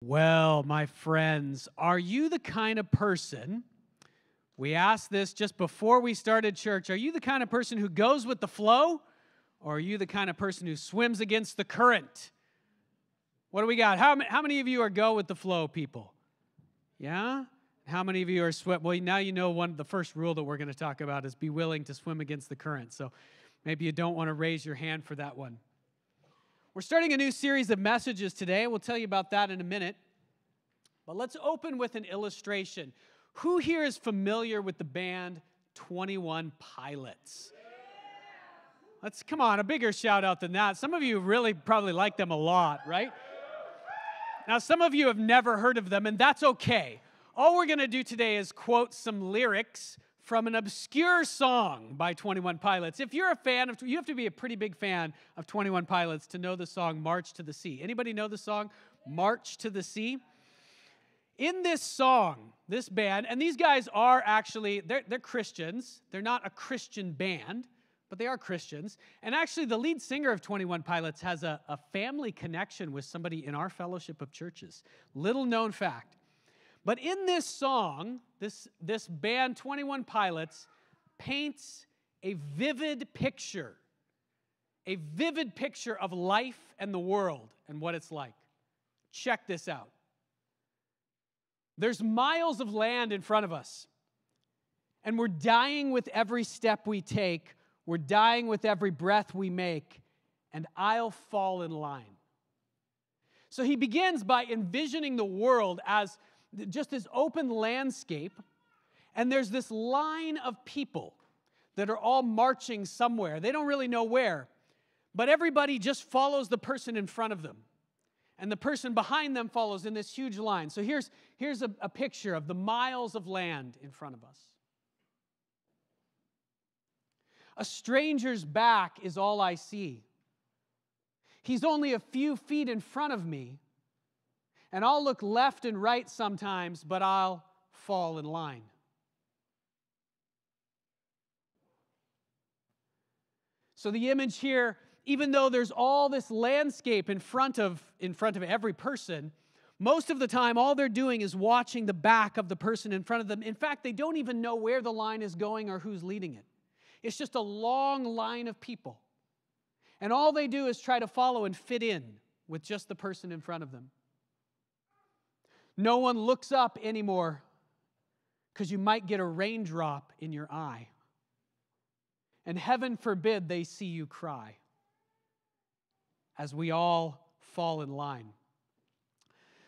Well, my friends, are you the kind of person, we asked this just before we started church, are you the kind of person who goes with the flow, or are you the kind of person who swims against the current? What do we got? How many of you are go with the flow people? Yeah? How many of you are swim? Well, now you know the first rule that we're going to talk about is be willing to swim against the current. So maybe you don't want to raise your hand for that one. We're starting a new series of messages today. We'll tell you about that in a minute. But let's open with an illustration. Who here is familiar with the band 21 Pilots? Come on, a bigger shout out than that. Some of you really probably like them a lot, right? Now, some of you have never heard of them, and that's okay. All we're going to do today is quote some lyrics from an obscure song by 21 Pilots. If you're a fan you have to be a pretty big fan of 21 Pilots to know the song March to the Sea. Anybody know the song March to the Sea? In this song, this band, and these guys are actually, they're Christians. They're not a Christian band, but they are Christians. And actually, the lead singer of 21 Pilots has a family connection with somebody in our fellowship of churches. Little known fact. But in this song, this band, 21 Pilots, paints a vivid picture of life and the world and what it's like. Check this out. There's miles of land in front of us, and we're dying with every step we take. We're dying with every breath we make, and I'll fall in line. So he begins by envisioning the world as just this open landscape, and there's this line of people that are all marching somewhere. They don't really know where, but everybody just follows the person in front of them, and the person behind them follows in this huge line. So here's a picture of the miles of land in front of us. A stranger's back is all I see. He's only a few feet in front of me, and I'll look left and right sometimes, but I'll fall in line. So the image here, even though there's all this landscape in front of every person, most of the time all they're doing is watching the back of the person in front of them. In fact, they don't even know where the line is going or who's leading it. It's just a long line of people. And all they do is try to follow and fit in with just the person in front of them. No one looks up anymore because you might get a raindrop in your eye. And heaven forbid they see you cry as we all fall in line.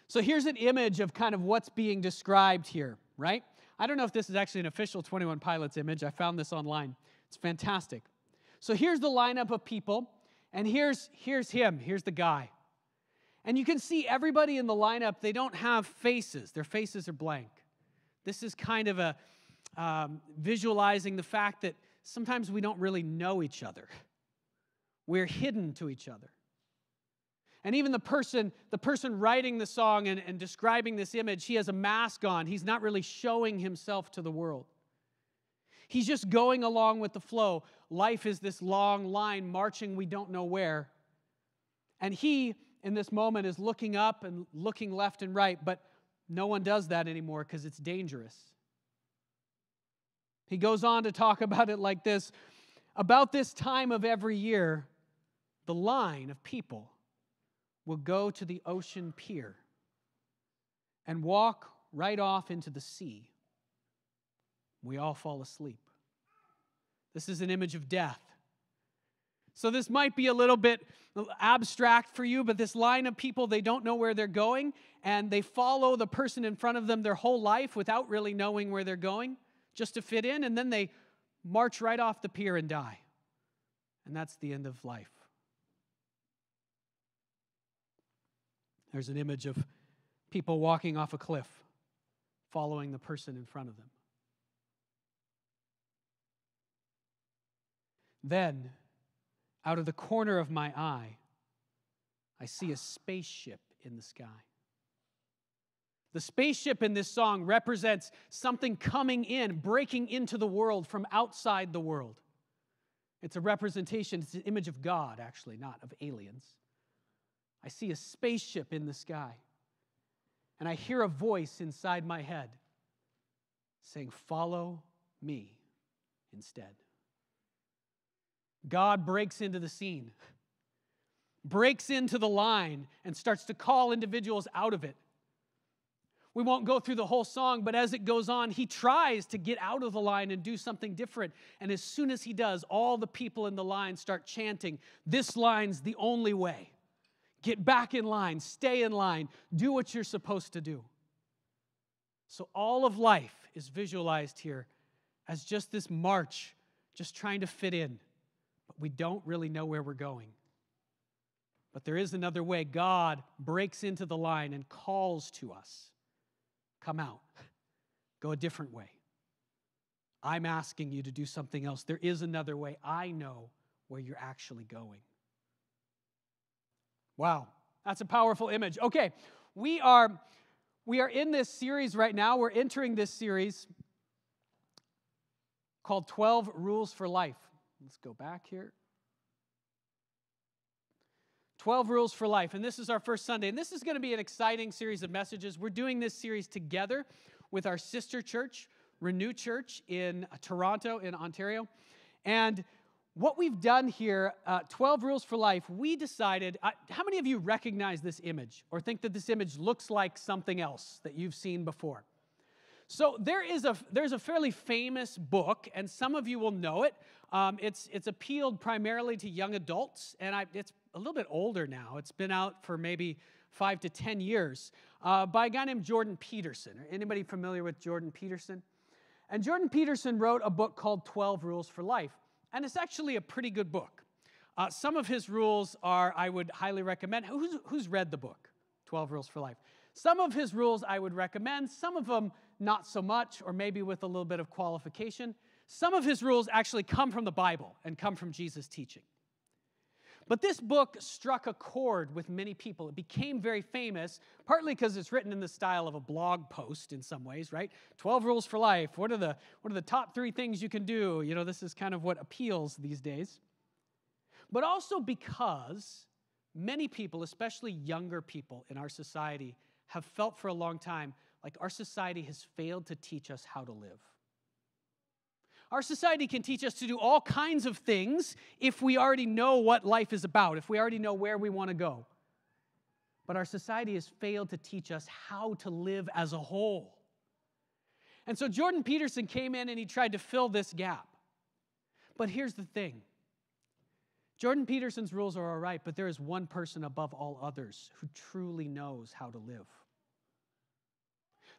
So here's an image of kind of what's being described here, right? I don't know if this is actually an official 21 Pilots image. I found this online. It's fantastic. So here's the lineup of people, and here's him. Here's the guy. And you can see everybody in the lineup, they don't have faces. Their faces are blank. This is kind of a visualizing the fact that sometimes we don't really know each other. We're hidden to each other. And even the person writing the song and describing this image, he has a mask on. He's not really showing himself to the world. He's just going along with the flow. Life is this long line marching we don't know where. And he, in this moment, is looking up and looking left and right, but no one does that anymore because it's dangerous. He goes on to talk about it like this. About this time of every year, the line of people will go to the ocean pier and walk right off into the sea. We all fall asleep. This is an image of death. So this might be a little bit abstract for you, but this line of people, they don't know where they're going, and they follow the person in front of them their whole life without really knowing where they're going, just to fit in, and then they march right off the pier and die. And that's the end of life. There's an image of people walking off a cliff, following the person in front of them. Then, out of the corner of my eye, I see a spaceship in the sky. The spaceship in this song represents something coming in, breaking into the world from outside the world. It's a representation, it's an image of God, actually, not of aliens. I see a spaceship in the sky. and I hear a voice inside my head saying, follow me instead. God breaks into the scene, breaks into the line, and starts to call individuals out of it. We won't go through the whole song, but as it goes on, he tries to get out of the line and do something different. And as soon as he does, all the people in the line start chanting, this line's the only way. Get back in line, stay in line, do what you're supposed to do. So all of life is visualized here as just this march, just trying to fit in. But we don't really know where we're going. But there is another way. God breaks into the line and calls to us. Come out. Go a different way. I'm asking you to do something else. There is another way. I know where you're actually going. Wow, that's a powerful image. Okay, we are in this series right now. We're entering this series called 12 Rules for Life. Let's go back here. 12 Rules for Life, and this is our first Sunday. And this is going to be an exciting series of messages. We're doing this series together with our sister church, Renew Church in Toronto, in Ontario. And what we've done here, 12 Rules for Life, we decided, how many of you recognize this image or think that this image looks like something else that you've seen before? So there's a fairly famous book, and some of you will know it. It's appealed primarily to young adults, and it's a little bit older now. It's been out for maybe 5 to 10 years by a guy named Jordan Peterson. Anybody familiar with Jordan Peterson? And Jordan Peterson wrote a book called 12 Rules for Life, and it's actually a pretty good book. Some of his rules I would highly recommend. Who's read the book, 12 Rules for Life? Some of his rules I would recommend, some of them not so much, or maybe with a little bit of qualification. Some of his rules actually come from the Bible and come from Jesus' teaching. But this book struck a chord with many people. It became very famous, partly because it's written in the style of a blog post in some ways, right? 12 Rules for Life. What are the top 3 things you can do? You know, this is kind of what appeals these days. But also because many people, especially younger people in our society, have felt for a long time like our society has failed to teach us how to live. Our society can teach us to do all kinds of things if we already know what life is about, if we already know where we want to go. But our society has failed to teach us how to live as a whole. And so Jordan Peterson came in and he tried to fill this gap. But here's the thing. Jordan Peterson's rules are all right, but there is one person above all others who truly knows how to live.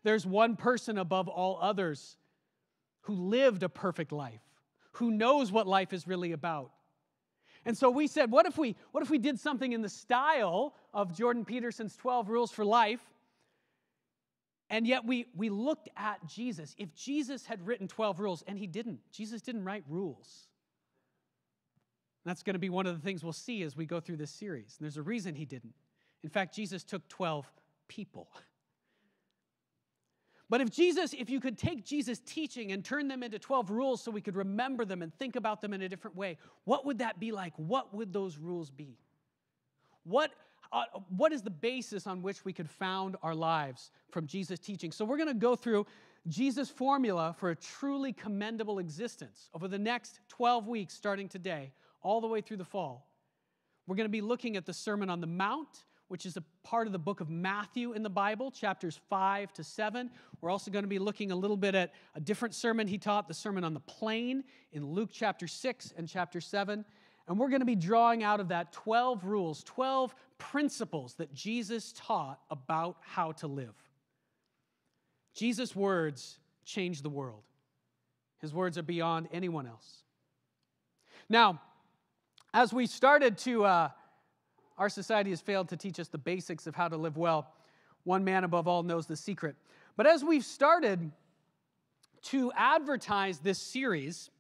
There's one person above all others who lived a perfect life, who knows what life is really about. And so we said, what if we did something in the style of Jordan Peterson's 12 Rules for Life, and yet we looked at Jesus. If Jesus had written 12 rules, and he didn't. Jesus didn't write rules. That's going to be one of the things we'll see as we go through this series. And there's a reason he didn't. In fact, Jesus took 12 people. But if you could take Jesus' teaching and turn them into 12 rules so we could remember them and think about them in a different way, what would that be like? What would those rules be? What is the basis on which we could found our lives from Jesus' teaching? So we're going to go through Jesus' formula for a truly commendable existence over the next 12 weeks starting today, all the way through the fall. We're going to be looking at the Sermon on the Mount, which is a part of the book of Matthew in the Bible, chapters 5 to 7. We're also going to be looking a little bit at a different sermon he taught, the Sermon on the Plain, in Luke chapter 6 and chapter 7. And we're going to be drawing out of that 12 rules, 12 principles that Jesus taught about how to live. Jesus' words change the world. His words are beyond anyone else. Now, as we started to... Our society has failed to teach us the basics of how to live well. One man above all knows the secret. But as we've started to advertise this series,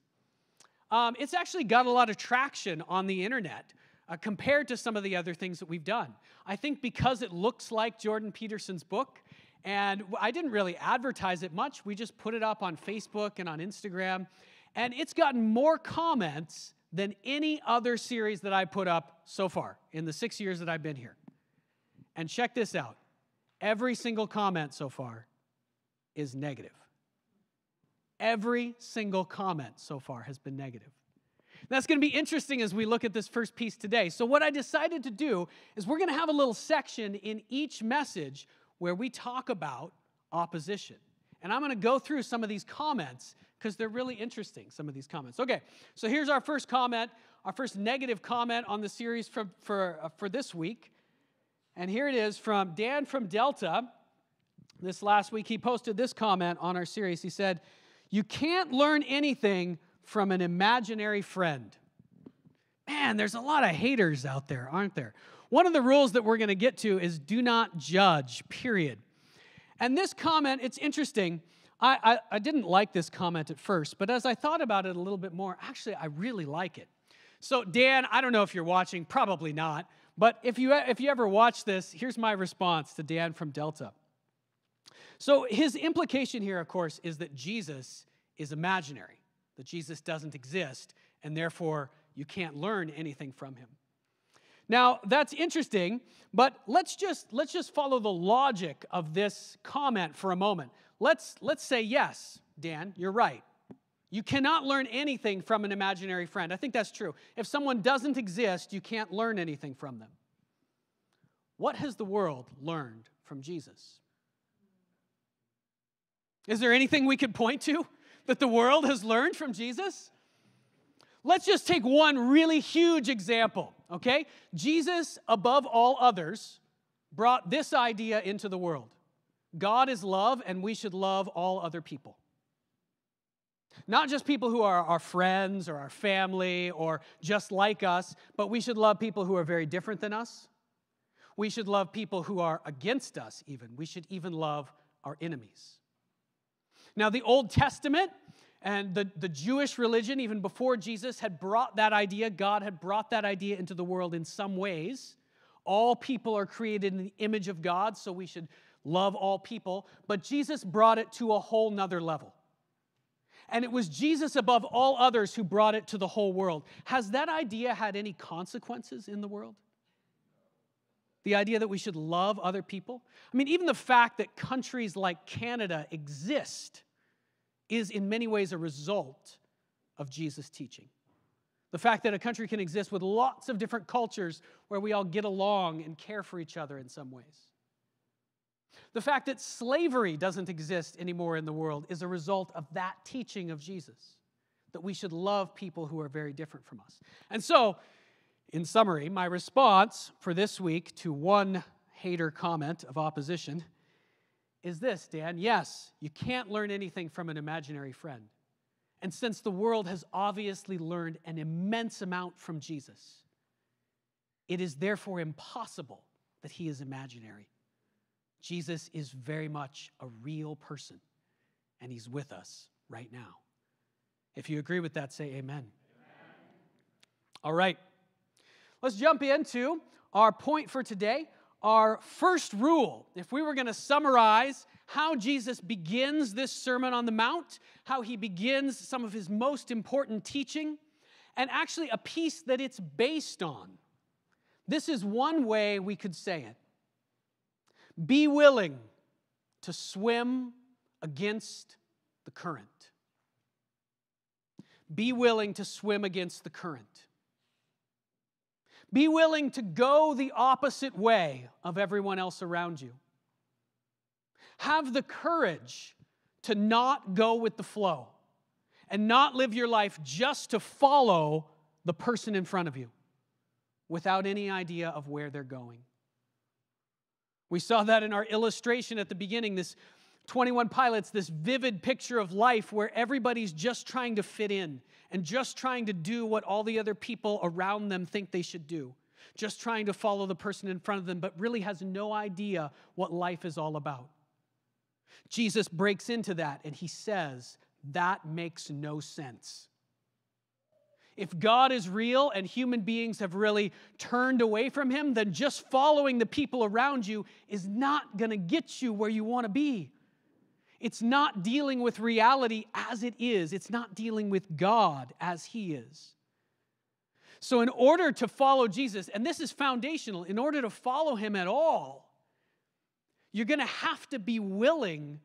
it's actually got a lot of traction on the internet compared to some of the other things that we've done. I think because it looks like Jordan Peterson's book, and I didn't really advertise it much. We just put it up on Facebook and on Instagram, and it's gotten more comments than any other series that I put up so far in the 6 years that I've been here. And check this out. every single comment so far is negative. Every single comment so far has been negative. That's going to be interesting as we look at this first piece today. So what I decided to do is we're going to have a little section in each message where we talk about opposition. And I'm going to go through some of these comments because they're really interesting, some of these comments. Okay, so here's our first comment, our first negative comment on the series for this week. And here it is from Dan from Delta. This last week, he posted this comment on our series. He said, "You can't learn anything from an imaginary friend." Man, there's a lot of haters out there, aren't there? One of the rules that we're going to get to is do not judge, period. And this comment, it's interesting. I didn't like this comment at first, but as I thought about it a little bit more, actually, I really like it. So, Dan, I don't know if you're watching, probably not, but if you ever watch this, here's my response to Dan from Delta. So his implication here, of course, is that Jesus is imaginary, that Jesus doesn't exist, and therefore you can't learn anything from him. Now, that's interesting, but let's just follow the logic of this comment for a moment. Let's say, yes, Dan, you're right. You cannot learn anything from an imaginary friend. I think that's true. If someone doesn't exist, you can't learn anything from them. What has the world learned from Jesus? Is there anything we could point to that the world has learned from Jesus? Let's just take one really huge example, okay? Jesus, above all others, brought this idea into the world. God is love, and we should love all other people. Not just people who are our friends or our family or just like us, but we should love people who are very different than us. We should love people who are against us even. We should even love our enemies. Now, the Old Testament and the Jewish religion, even before Jesus, had brought that idea. God had brought that idea into the world in some ways. All people are created in the image of God, so we should love all people. But Jesus brought it to a whole nother level. And it was Jesus above all others who brought it to the whole world. Has that idea had any consequences in the world? The idea that we should love other people? I mean, even the fact that countries like Canada exist is in many ways a result of Jesus' teaching. The fact that a country can exist with lots of different cultures where we all get along and care for each other in some ways. The fact that slavery doesn't exist anymore in the world is a result of that teaching of Jesus, that we should love people who are very different from us. And so, in summary, my response for this week to one hater comment of opposition is this, Dan. Yes, you can't learn anything from an imaginary friend. And since the world has obviously learned an immense amount from Jesus, it is therefore impossible that he is imaginary. Jesus is very much a real person, and he's with us right now. If you agree with that, say amen. Amen. All right. Let's jump into our point for today, our first rule. If we were going to summarize how Jesus begins this Sermon on the Mount, how he begins some of his most important teaching, and actually a piece that it's based on, this is one way we could say it. Be willing to swim against the current. Be willing to swim against the current. Be willing to go the opposite way of everyone else around you. Have the courage to not go with the flow and not live your life just to follow the person in front of you without any idea of where they're going. We saw that in our illustration at the beginning, this 21 Pilots, this vivid picture of life where everybody's just trying to fit in and just trying to do what all the other people around them think they should do. Just trying to follow the person in front of them, but really has no idea what life is all about. Jesus breaks into that and he says, that makes no sense. If God is real and human beings have really turned away from him, then just following the people around you is not going to get you where you want to be. It's not dealing with reality as it is. It's not dealing with God as he is. So in order to follow Jesus, and this is foundational, in order to follow him at all, You're going to have to be willing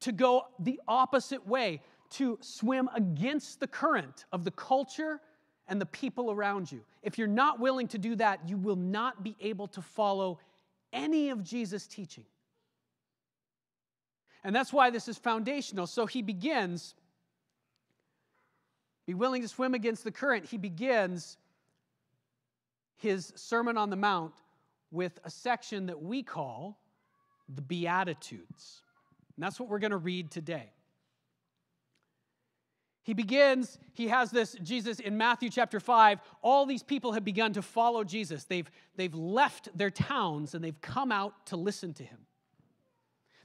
to go the opposite way, to swim against the current of the culture and the people around you. If you're not willing to do that, you will not be able to follow any of Jesus' teaching. And that's why this is foundational. So he begins, be willing to swim against the current. He begins his Sermon on the Mount with a section that we call the Beatitudes. And that's what we're going to read today. He has this, Jesus in Matthew chapter 5, all these people have begun to follow Jesus. They've left their towns and they've come out to listen to him.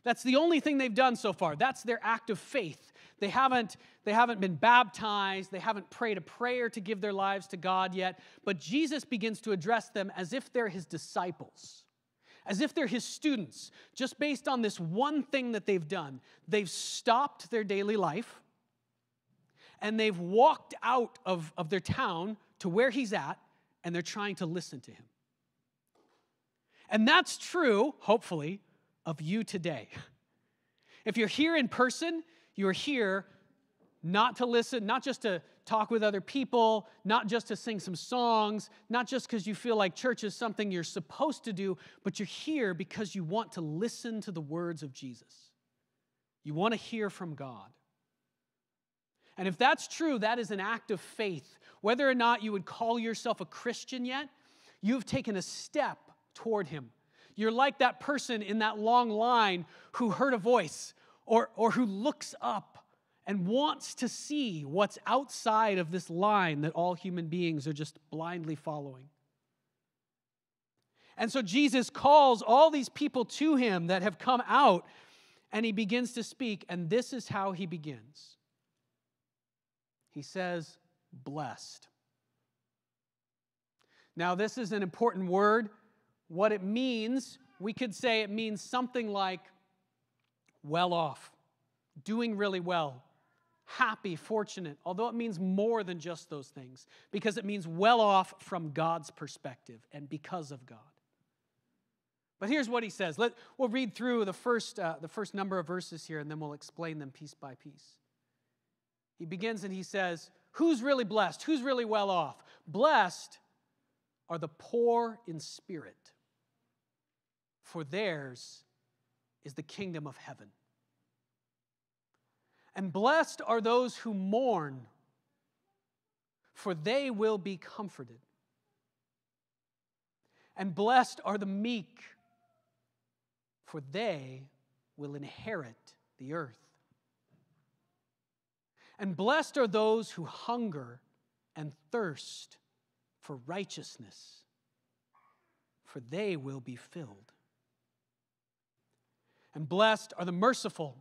That's the only thing they've done so far. That's their act of faith. They haven't been baptized. They haven't prayed a prayer to give their lives to God yet. But Jesus begins to address them as if they're his disciples, as if they're his students, just based on this one thing that they've done. They've stopped their daily life, and they've walked out of their town to where he's at, and they're trying to listen to him. And that's true, hopefully, of you today. If you're here in person, you're here not to listen, not just to talk with other people, not just to sing some songs, not just because you feel like church is something you're supposed to do, but you're here because you want to listen to the words of Jesus. You want to hear from God. And if that's true, that is an act of faith. Whether or not you would call yourself a Christian yet, you've taken a step toward him. You're like that person in that long line who heard a voice or who looks up and wants to see what's outside of this line that all human beings are just blindly following. And so Jesus calls all these people to him that have come out, and he begins to speak, and this is how he begins. He says, blessed. Now, this is an important word. What it means, we could say it means something like well off, doing really well, happy, fortunate, although it means more than just those things, because it means well off from God's perspective and because of God. But here's what he says. We'll read through the first number of verses here, and then we'll explain them piece by piece. He begins and he says, who's really blessed? Who's really well off? Blessed are the poor in spirit, for theirs is the kingdom of heaven. And blessed are those who mourn, for they will be comforted. And blessed are the meek, for they will inherit the earth. And blessed are those who hunger and thirst for righteousness, for they will be filled. And blessed are the merciful,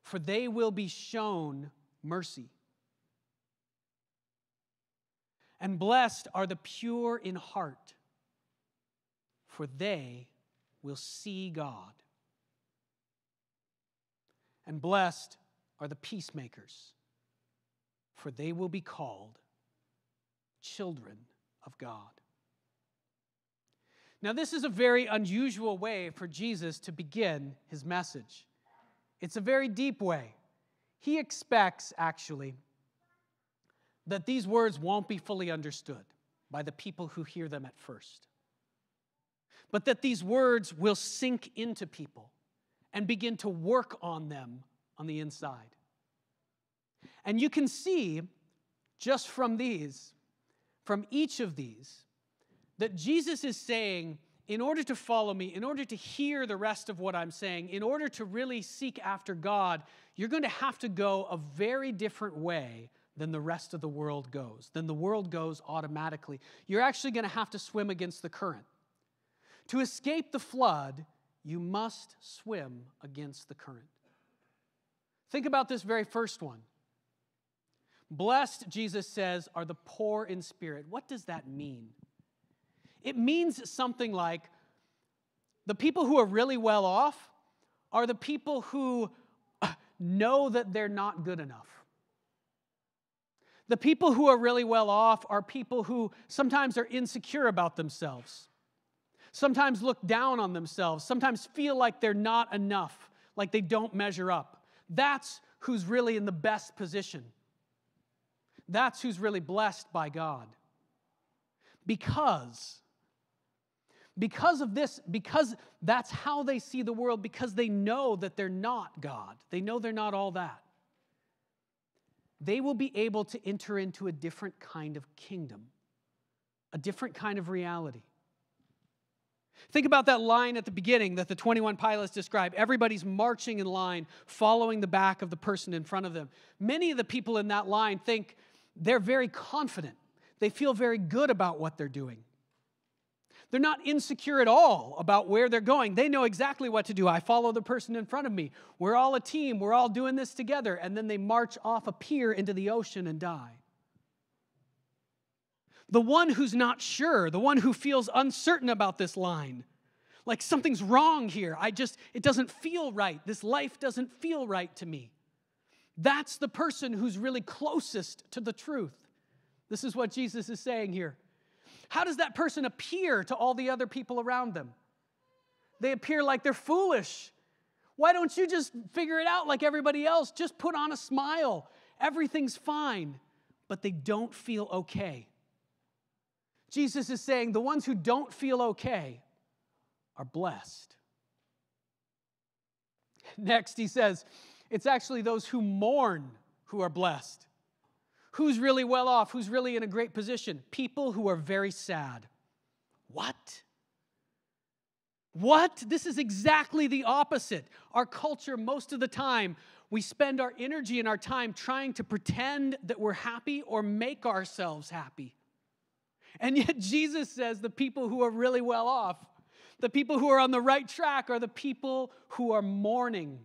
for they will be shown mercy. And blessed are the pure in heart, for they will see God. And blessed are the peacemakers, for they will be called children of God. Now, this is a very unusual way for Jesus to begin his message. It's a very deep way. He expects, actually, that these words won't be fully understood by the people who hear them at first, but that these words will sink into people and begin to work on them on the inside. And you can see just from each of these, that Jesus is saying, in order to follow me, in order to hear the rest of what I'm saying, in order to really seek after God, you're going to have to go a very different way than the rest of the world goes, than the world goes automatically. You're actually going to have to swim against the current. To escape the flood, you must swim against the current. Think about this very first one. Blessed, Jesus says, are the poor in spirit. What does that mean? It means something like the people who are really well off are the people who know that they're not good enough. The people who are really well off are people who sometimes are insecure about themselves. sometimes look down on themselves, sometimes feel like they're not enough, like they don't measure up. That's who's really in the best position. That's who's really blessed by God. Because of this, because that's how they see the world, because they know that they're not God. They know they're not all that. They will be able to enter into a different kind of kingdom, a different kind of reality. Think about that line at the beginning that the 21 pilots describe. Everybody's marching in line, following the back of the person in front of them. Many of the people in that line think they're very confident. They feel very good about what they're doing. They're not insecure at all about where they're going. They know exactly what to do. I follow the person in front of me. We're all a team. We're all doing this together. And then they march off a pier into the ocean and die. The one who's not sure, the one who feels uncertain about this line, like something's wrong here. It doesn't feel right. This life doesn't feel right to me. That's the person who's really closest to the truth. This is what Jesus is saying here. How does that person appear to all the other people around them? They appear like they're foolish. Why don't you just figure it out like everybody else? Just put on a smile. Everything's fine. But they don't feel okay. Jesus is saying the ones who don't feel okay are blessed. Next, he says, it's actually those who mourn who are blessed. Who's really well off? Who's really in a great position? People who are very sad. What? What? This is exactly the opposite. Our culture, most of the time, we spend our energy and our time trying to pretend that we're happy or make ourselves happy. And yet Jesus says the people who are really well off, the people who are on the right track are the people who are mourning.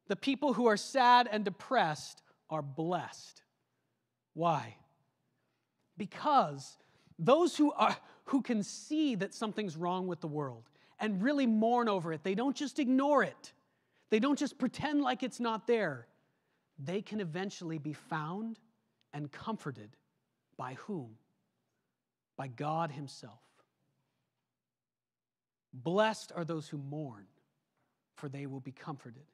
The people who are sad and depressed are blessed. Why? Because those who can see that something's wrong with the world and really mourn over it, they don't just ignore it. They don't just pretend like it's not there. They can eventually be found and comforted by whom? By God himself. Blessed are those who mourn, for they will be comforted.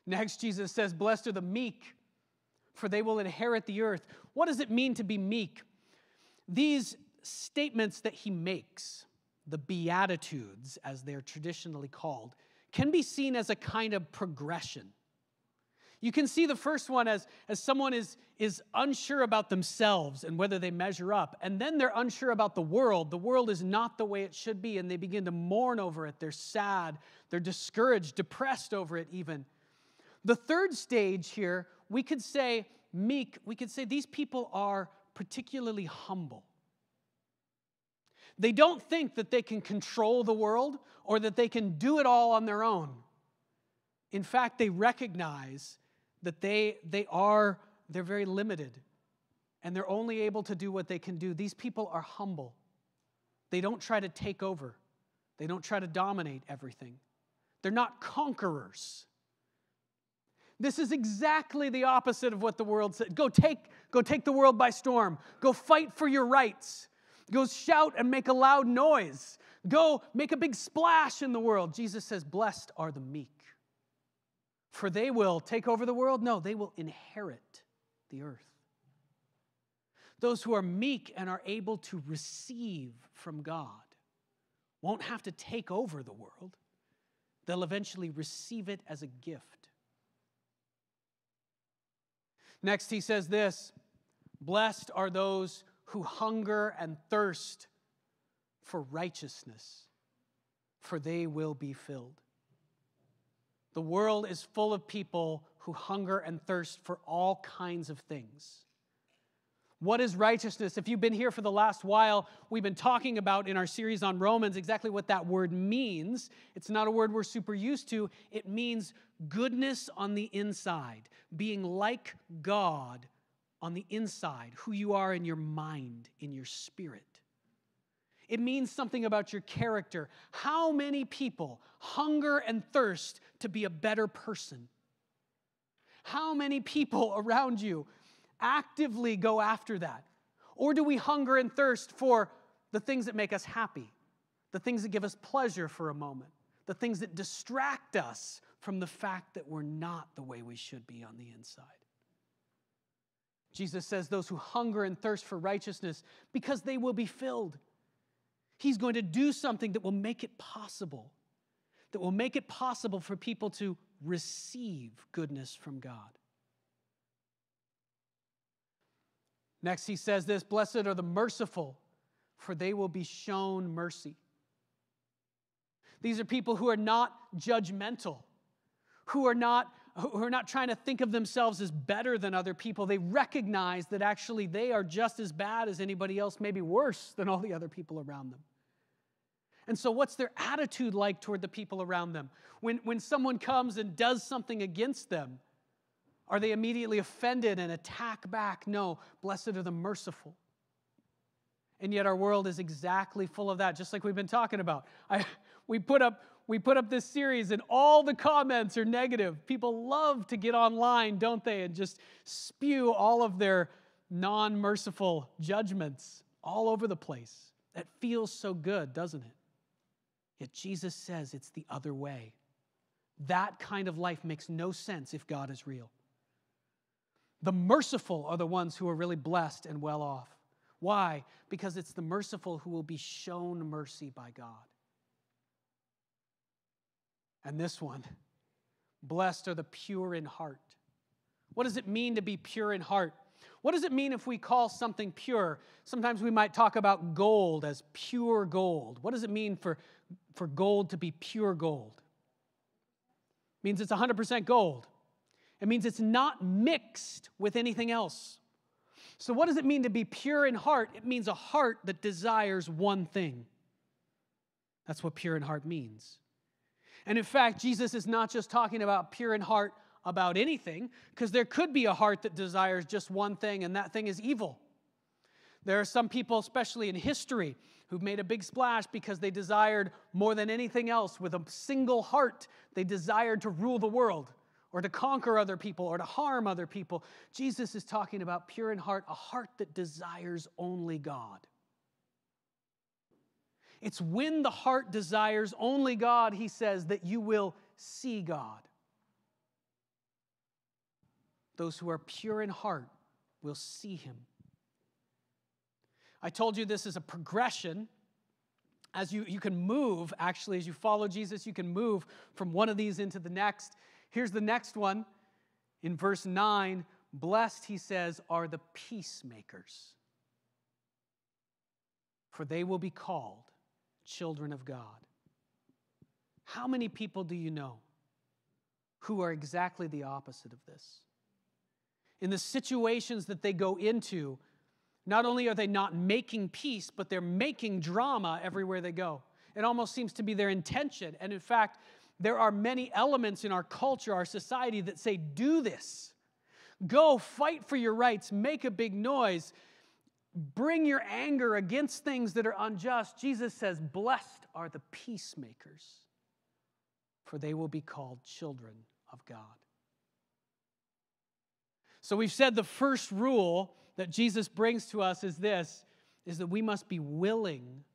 Next, Jesus says, blessed are the meek, for they will inherit the earth. What does it mean to be meek? These statements that he makes, the Beatitudes, as they're traditionally called, can be seen as a kind of progression. You can see the first one as someone is unsure about themselves and whether they measure up, and then they're unsure about the world. The world is not the way it should be, and they begin to mourn over it. They're sad, they're discouraged, depressed over it even. The third stage here, we could say meek, we could say these people are particularly humble. They don't think that they can control the world or that they can do it all on their own. In fact, they recognize that they're very limited and they're only able to do what they can do. These people are humble. They don't try to take over. They don't try to dominate everything. They're not conquerors. This is exactly the opposite of what the world said. Go take the world by storm. Go fight for your rights. Go shout and make a loud noise. Go make a big splash in the world. Jesus says, blessed are the meek. For they will take over the world? No, they will inherit the earth. Those who are meek and are able to receive from God won't have to take over the world. They'll eventually receive it as a gift. Next, he says this, blessed are those who hunger and thirst for righteousness, for they will be filled. The world is full of people who hunger and thirst for all kinds of things. What is righteousness? If you've been here for the last while, we've been talking about in our series on Romans exactly what that word means. It's not a word we're super used to. It means goodness on the inside, being like God on the inside, who you are in your mind, in your spirit. It means something about your character. How many people hunger and thirst to be a better person? How many people around you actively go after that? Or do we hunger and thirst for the things that make us happy, the things that give us pleasure for a moment, the things that distract us from the fact that we're not the way we should be on the inside. Jesus says those who hunger and thirst for righteousness, because they will be filled. He's going to do something that will make it possible, for people to receive goodness from God. Next, he says this, blessed are the merciful, for they will be shown mercy. These are people who are not judgmental, who are not trying to think of themselves as better than other people. They recognize that actually they are just as bad as anybody else, maybe worse than all the other people around them. And so what's their attitude like toward the people around them? When someone comes and does something against them, are they immediately offended and attack back? No, blessed are the merciful. And yet our world is exactly full of that, just like we've been talking about. We put up this series and all the comments are negative. People love to get online, don't they, and just spew all of their non-merciful judgments all over the place. That feels so good, doesn't it? Yet Jesus says it's the other way. That kind of life makes no sense if God is real. The merciful are the ones who are really blessed and well off. Why? Because it's the merciful who will be shown mercy by God. And this one, blessed are the pure in heart. What does it mean to be pure in heart? What does it mean if we call something pure? Sometimes we might talk about gold as pure gold. What does it mean for gold to be pure gold? It means it's 100% gold. It means it's not mixed with anything else. So what does it mean to be pure in heart? It means a heart that desires one thing. That's what pure in heart means. And in fact, Jesus is not just talking about pure in heart about anything, because there could be a heart that desires just one thing, and that thing is evil. There are some people, especially in history, who've made a big splash because they desired more than anything else with a single heart. They desired to rule the world, or to conquer other people, or to harm other people. Jesus is talking about pure in heart, a heart that desires only God. It's when the heart desires only God, he says, that you will see God. Those who are pure in heart will see him. I told you this is a progression. As you can move, actually, as you follow Jesus, you can move from one of these into the next. Here's the next one. In verse 9, blessed, he says, are the peacemakers, for they will be called children of God. How many people do you know who are exactly the opposite of this? In the situations that they go into, not only are they not making peace, but they're making drama everywhere they go. It almost seems to be their intention. And in fact, there are many elements in our culture, our society, that say, do this. Go fight for your rights, make a big noise, bring your anger against things that are unjust. Jesus says, blessed are the peacemakers, for they will be called children of God. So we've said the first rule that Jesus brings to us is this, is that we must be willing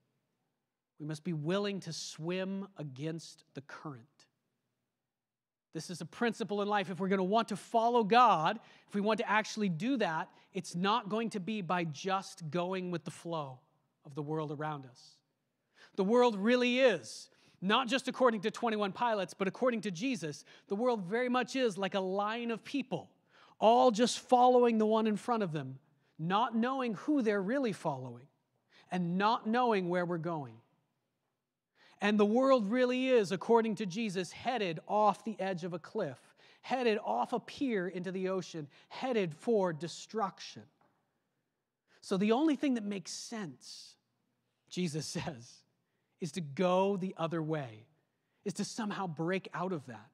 to swim against the current. This is a principle in life. If we're going to want to follow God, if we want to actually do that, it's not going to be by just going with the flow of the world around us. The world really is, not just according to 21 Pilots, but according to Jesus, the world very much is like a line of people, all just following the one in front of them, not knowing who they're really following, and not knowing where we're going. And the world really is, according to Jesus, headed off the edge of a cliff, headed off a pier into the ocean, headed for destruction. So the only thing that makes sense, Jesus says, is to go the other way, is to somehow break out of that,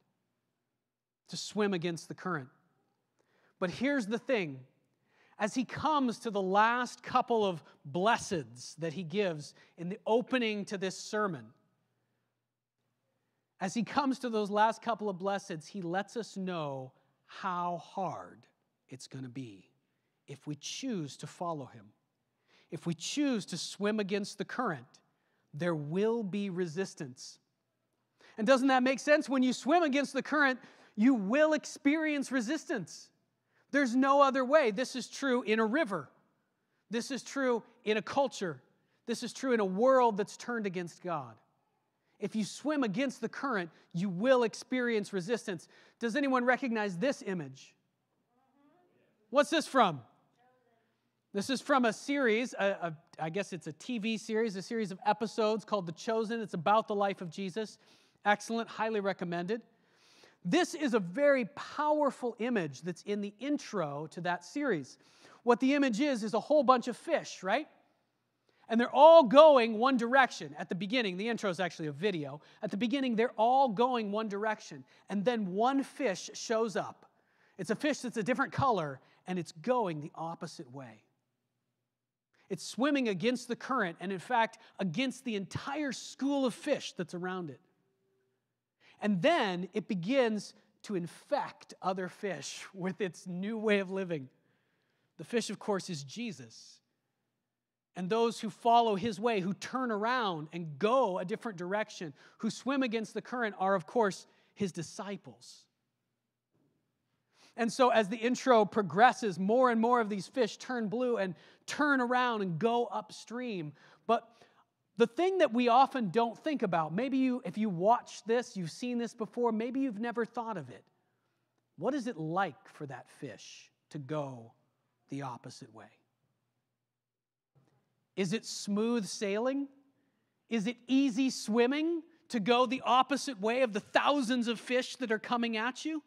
to swim against the current. But here's the thing. As he comes to the last couple of blesseds that he gives in the opening to this sermon, as he comes to those last couple of blesseds, he lets us know how hard it's going to be if we choose to follow him, if we choose to swim against the current, there will be resistance. And doesn't that make sense? When you swim against the current, you will experience resistance. There's no other way. This is true in a river. This is true in a culture. This is true in a world that's turned against God. If you swim against the current, you will experience resistance. Does anyone recognize this image? What's this from? This is from a series, I guess it's a TV series, a series of episodes called The Chosen. It's about the life of Jesus. Excellent, highly recommended. This is a very powerful image that's in the intro to that series. What the image is a whole bunch of fish, right? And they're all going one direction. At the beginning, the intro is actually a video. At the beginning, they're all going one direction. And then one fish shows up. It's a fish that's a different color, and it's going the opposite way. It's swimming against the current, and in fact, against the entire school of fish that's around it. And then it begins to infect other fish with its new way of living. The fish, of course, is Jesus. And those who follow his way, who turn around and go a different direction, who swim against the current, are, of course, his disciples. And so as the intro progresses, more and more of these fish turn blue and turn around and go upstream. But the thing that we often don't think about, maybe if you watch this, you've seen this before, maybe you've never thought of it. What is it like for that fish to go the opposite way? Is it smooth sailing? Is it easy swimming to go the opposite way of the thousands of fish that are coming at you?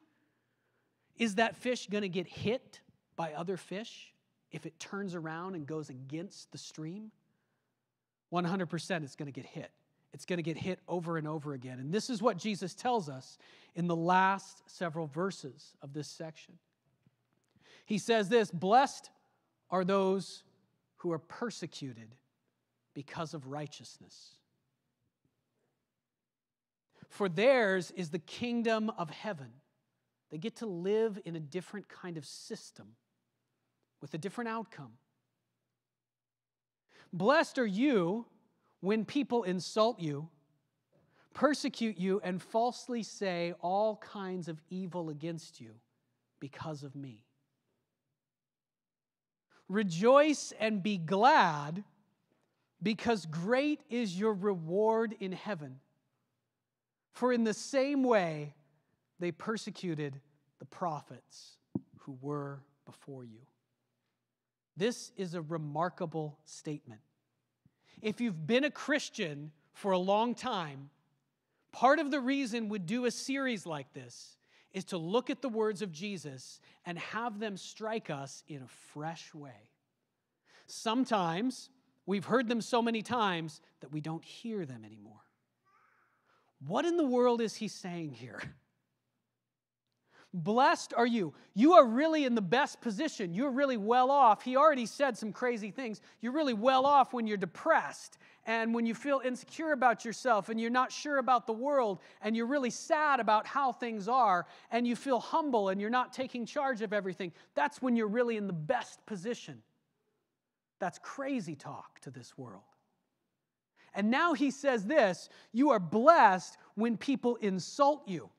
Is that fish going to get hit by other fish if it turns around and goes against the stream? 100% it's going to get hit. It's going to get hit over and over again. And this is what Jesus tells us in the last several verses of this section. He says this, "Blessed are those who are persecuted because of righteousness. For theirs is the kingdom of heaven." They get to live in a different kind of system with a different outcome. "Blessed are you when people insult you, persecute you, and falsely say all kinds of evil against you because of me. Rejoice and be glad, because great is your reward in heaven. For in the same way they persecuted the prophets who were before you." This is a remarkable statement. If you've been a Christian for a long time, part of the reason we do a series like this is to look at the words of Jesus and have them strike us in a fresh way. Sometimes we've heard them so many times that we don't hear them anymore. What in the world is he saying here? Blessed are you. You are really in the best position. You're really well off. He already said some crazy things. You're really well off when you're depressed and when you feel insecure about yourself and you're not sure about the world and you're really sad about how things are and you feel humble and you're not taking charge of everything. That's when you're really in the best position. That's crazy talk to this world. And now he says this, you are blessed when people insult you.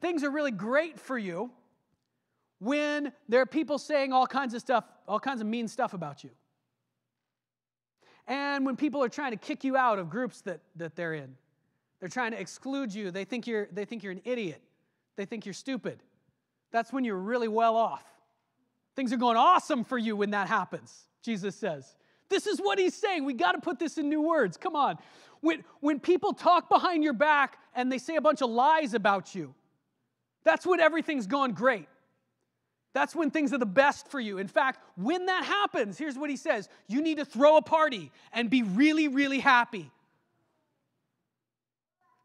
Things are really great for you when there are people saying all kinds of stuff, all kinds of mean stuff about you. And when people are trying to kick you out of groups that they're in. They're trying to exclude you. They think you're an idiot. They think you're stupid. That's when you're really well off. Things are going awesome for you when that happens, Jesus says. This is what he's saying. We got to put this in new words. Come on. When people talk behind your back and they say a bunch of lies about you, that's when everything's going great. That's when things are the best for you. In fact, when that happens, here's what he says. You need to throw a party and be really, really happy.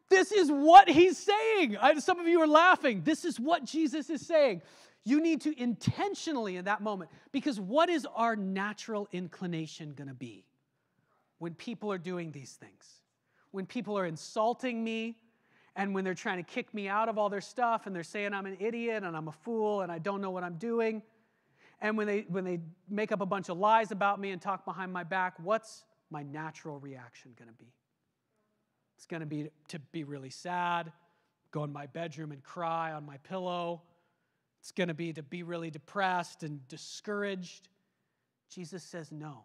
This is what he's saying. Some of you are laughing. This is what Jesus is saying. You need to intentionally in that moment, because what is our natural inclination going to be when people are doing these things? When people are insulting me and when they're trying to kick me out of all their stuff and they're saying I'm an idiot and I'm a fool and I don't know what I'm doing And when they make up a bunch of lies about me and talk behind my back, what's my natural reaction going to be? It's going to be to be really sad, go in my bedroom and cry on my pillow. It's going to be really depressed and discouraged. Jesus says no.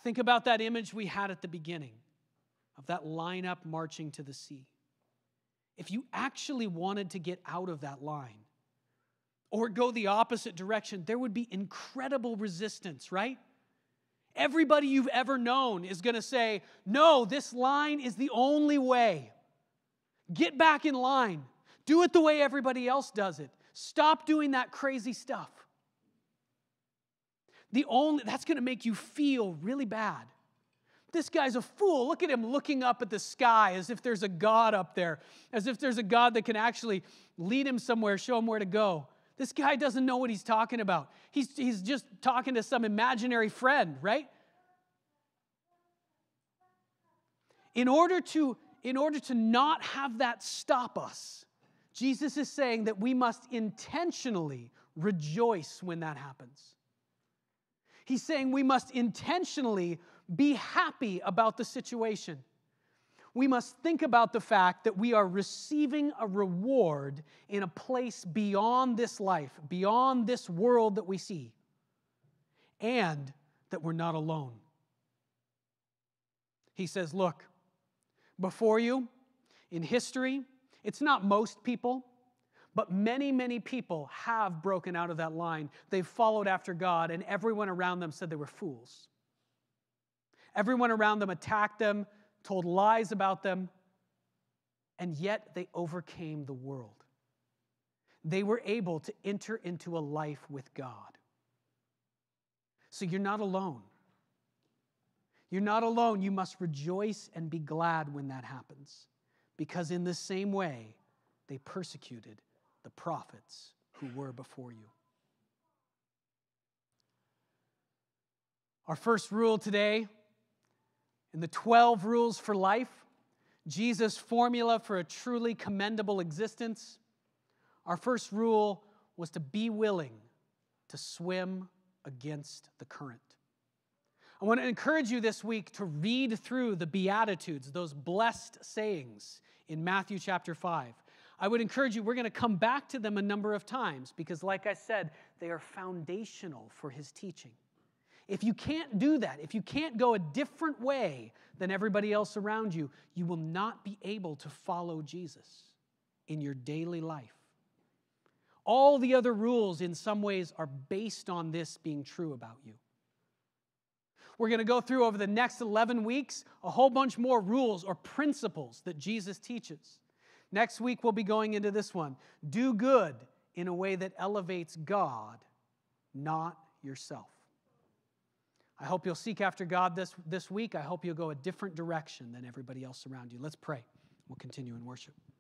Think about that image we had at the beginning of that lineup marching to the sea. If you actually wanted to get out of that line or go the opposite direction, there would be incredible resistance, right? Everybody you've ever known is going to say, no, this line is the only way. Get back in line. Do it the way everybody else does it. Stop doing that crazy stuff. That's going to make you feel really bad. This guy's a fool. Look at him looking up at the sky as if there's a God up there, as if there's a God that can actually lead him somewhere, show him where to go. This guy doesn't know what he's talking about. He's just talking to some imaginary friend, right? In order to not have that stop us, Jesus is saying that we must intentionally rejoice when that happens. He's saying we must intentionally be happy about the situation. We must think about the fact that we are receiving a reward in a place beyond this life, beyond this world that we see, and that we're not alone. He says, look, before you, in history, it's not most people, but many, many people have broken out of that line. They've followed after God, and everyone around them said they were fools. Everyone around them attacked them, told lies about them, and yet they overcame the world. They were able to enter into a life with God. So you're not alone. You're not alone. You must rejoice and be glad when that happens, because in the same way, they persecuted the prophets who were before you. Our first rule today, in the 12 rules for life, Jesus' formula for a truly commendable existence, our first rule was to be willing to swim against the current. I want to encourage you this week to read through the Beatitudes, those blessed sayings in Matthew chapter 5. I would encourage you, we're going to come back to them a number of times because, like I said, they are foundational for his teaching. If you can't do that, if you can't go a different way than everybody else around you, you will not be able to follow Jesus in your daily life. All the other rules, in some ways, are based on this being true about you. We're going to go through over the next 11 weeks a whole bunch more rules or principles that Jesus teaches. Next week, we'll be going into this one. Do good in a way that elevates God, not yourself. I hope you'll seek after God this week. I hope you'll go a different direction than everybody else around you. Let's pray. We'll continue in worship.